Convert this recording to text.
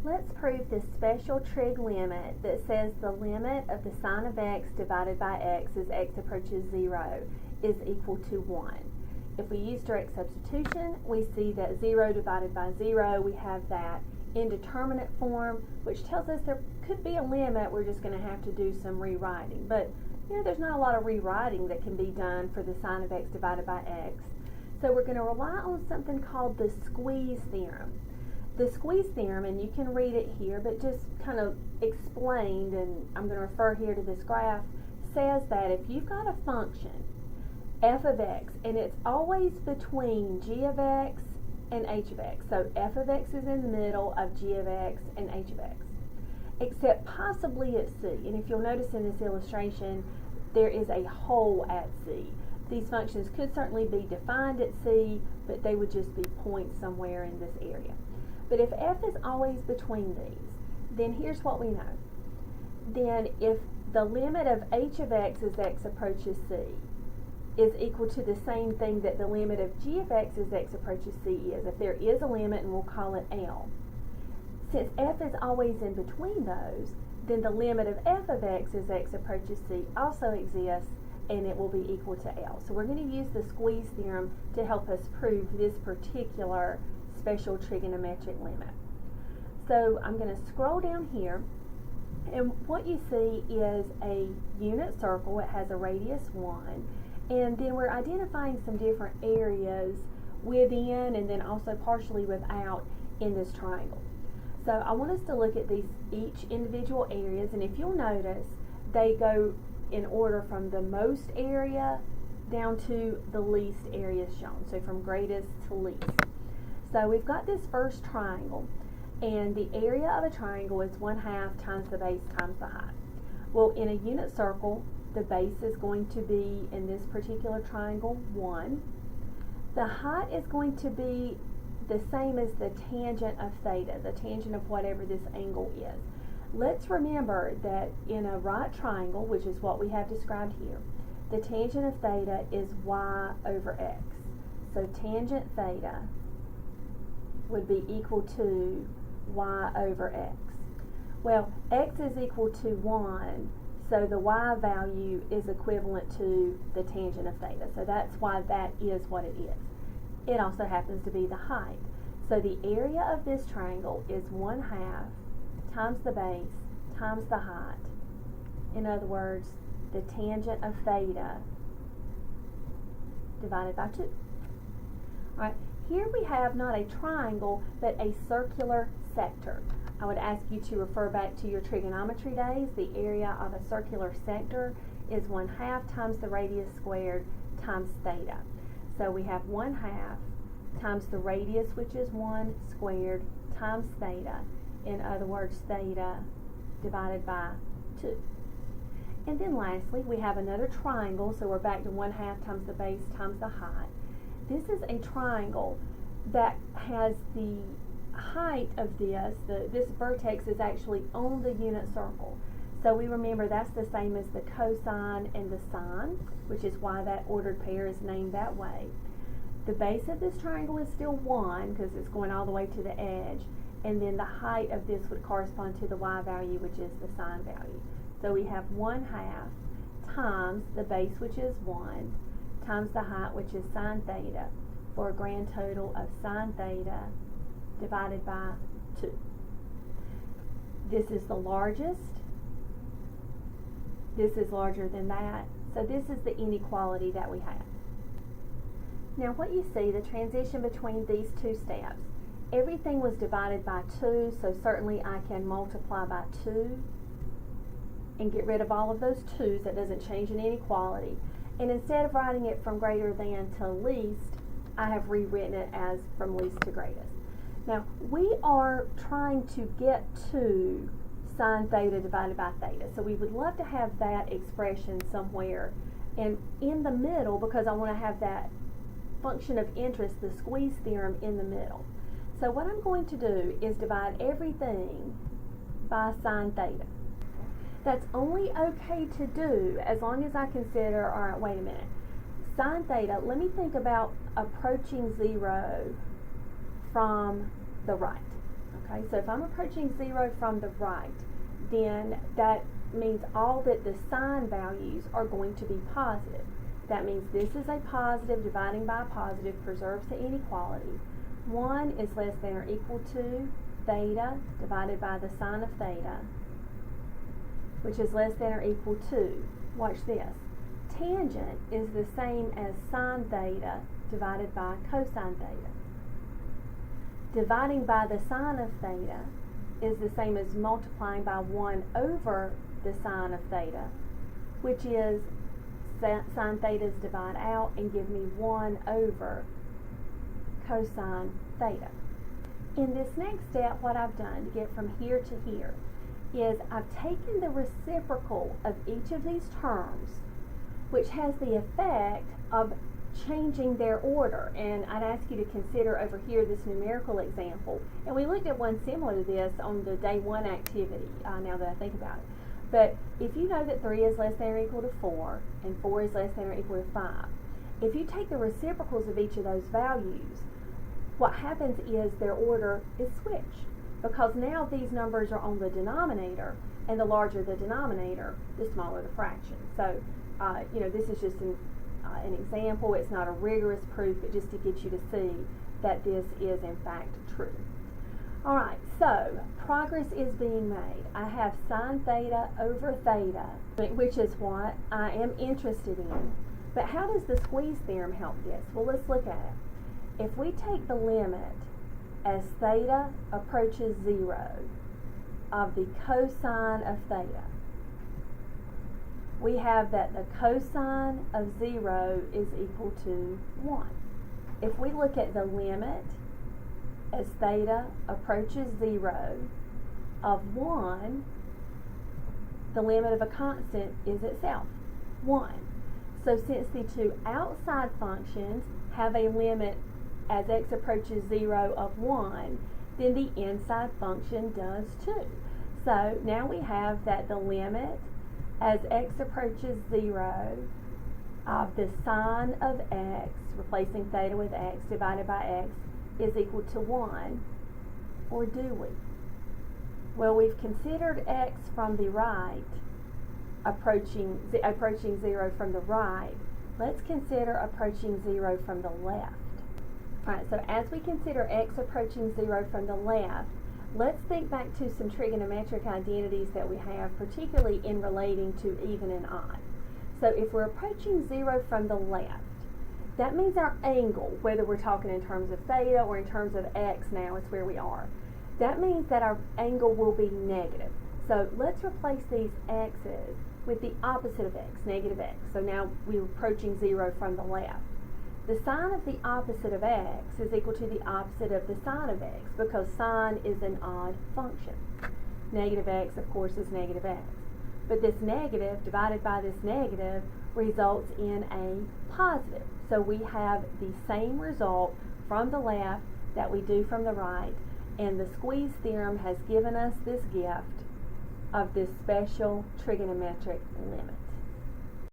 Let's prove this special trig limit that says the limit of the sine of x divided by x as x approaches 0 is equal to 1. If we use direct substitution, we see that 0 divided by 0, we have that indeterminate form, which tells us there could be a limit. We're just going to have to do some rewriting. But, there's not a lot of rewriting that can be done for the sine of x divided by x. So we're going to rely on something called the squeeze theorem. The squeeze theorem, and you can read it here, but just kind of explained, and I'm going to refer here to this graph, says that if you've got a function, f of x, and it's always between g of x and h of x, so f of x is in the middle of g of x and h of x, except possibly at c. And if you'll notice in this illustration, there is a hole at c. These functions could certainly be defined at c, but they would just be points somewhere in this area. But if f is always between these, then here's what we know. Then if the limit of h of x as x approaches c is equal to the same thing that the limit of g of x as x approaches c is, if there is a limit, and we'll call it L, since f is always in between those, then the limit of f of x as x approaches c also exists, and it will be equal to L. So we're going to use the squeeze theorem to help us prove this particular special trigonometric limit. So I'm going to scroll down here, and what you see is a unit circle. It has a radius 1, and then we're identifying some different areas within and then also partially without in this triangle. So I want us to look at these each individual areas, and if you'll notice, they go in order from the most area down to the least area shown, so from greatest to least. So we've got this first triangle, and the area of a triangle is 1/2 times the base times the height. Well, in a unit circle, the base is going to be, in this particular triangle, 1. The height is going to be the same as the tangent of theta, the tangent of whatever this angle is. Let's remember that in a right triangle, which is what we have described here, the tangent of theta is y over x. So tangent theta would be equal to y over x. Well, x is equal to 1, so the y value is equivalent to the tangent of theta. So that's why that is what it is. It also happens to be the height. So the area of this triangle is 1/2 times the base times the height. In other words, the tangent of theta divided by 2. All right. Here we have not a triangle, but a circular sector. I would ask you to refer back to your trigonometry days. The area of a circular sector is 1/2 times the radius squared times theta. So we have 1/2 times the radius, which is 1 squared, times theta. In other words, theta divided by 2. And then lastly, we have another triangle, so we're back to 1/2 times the base times the height. This is a triangle that has the height of this vertex is actually on the unit circle. So we remember that's the same as the cosine and the sine, which is why that ordered pair is named that way. The base of this triangle is still 1 because it's going all the way to the edge, and then the height of this would correspond to the y value, which is the sine value. So we have 1/2 times the base, which is 1, times the height, which is sine theta, for a grand total of sine theta divided by 2. This is the largest. This is larger than that. So this is the inequality that we have. Now what you see, the transition between these two steps, everything was divided by 2, so certainly I can multiply by 2 and get rid of all of those 2's. That doesn't change an inequality. And instead of writing it from greater than to least, I have rewritten it as from least to greatest. Now, we are trying to get to sine theta divided by theta, so we would love to have that expression somewhere and in the middle, because I want to have that function of interest, the squeeze theorem, in the middle. So what I'm going to do is divide everything by sine theta. That's only okay to do as long as I consider, all right, wait a minute, sine theta, let me think about approaching 0 from the right. Okay, so if I'm approaching 0 from the right, then that means all that the sign values are going to be positive. That means this is a positive, dividing by a positive preserves the inequality. 1 is less than or equal to theta divided by the sine of theta, which is less than or equal to, watch this, tangent is the same as sine theta divided by cosine theta. Dividing by the sine of theta is the same as multiplying by 1 over the sine of theta, which is sine thetas divide out and give me 1 over cosine theta. In this next step, what I've done to get from here to here is I've taken the reciprocal of each of these terms, which has the effect of changing their order. And I'd ask you to consider over here this numerical example. And we looked at one similar to this on the day 1 activity, now that I think about it. But if you know that 3 is less than or equal to 4, and 4 is less than or equal to 5, if you take the reciprocals of each of those values, what happens is their order is switched. Because now these numbers are on the denominator, and the larger the denominator, the smaller the fraction. So, this is just an example. It's not a rigorous proof, but just to get you to see that this is in fact true. All right, so progress is being made. I have sine theta over theta, which is what I am interested in. But how does the squeeze theorem help this? Well, let's look at it. If we take the limit as theta approaches 0 of the cosine of theta, we have that the cosine of 0 is equal to 1. If we look at the limit as theta approaches 0 of 1, the limit of a constant is itself 1. So since the two outside functions have a limit as x approaches 0 of 1, then the inside function does too. So now we have that the limit as x approaches 0 of the sine of x, replacing theta with x, divided by x, is equal to 1, or do we? Well, we've considered x from the right, approaching 0 from the right. Let's consider approaching 0 from the left. Alright, so as we consider x approaching 0 from the left, let's think back to some trigonometric identities that we have, particularly in relating to even and odd. So if we're approaching 0 from the left, that means our angle, whether we're talking in terms of theta or in terms of x now, is where we are. That means that our angle will be negative. So let's replace these x's with the opposite of x, negative x. So now we're approaching 0 from the left. The sine of the opposite of x is equal to the opposite of the sine of x, because sine is an odd function. Negative x, of course, is negative x. But this negative divided by this negative results in a positive. So we have the same result from the left that we do from the right, and the squeeze theorem has given us this gift of this special trigonometric limit.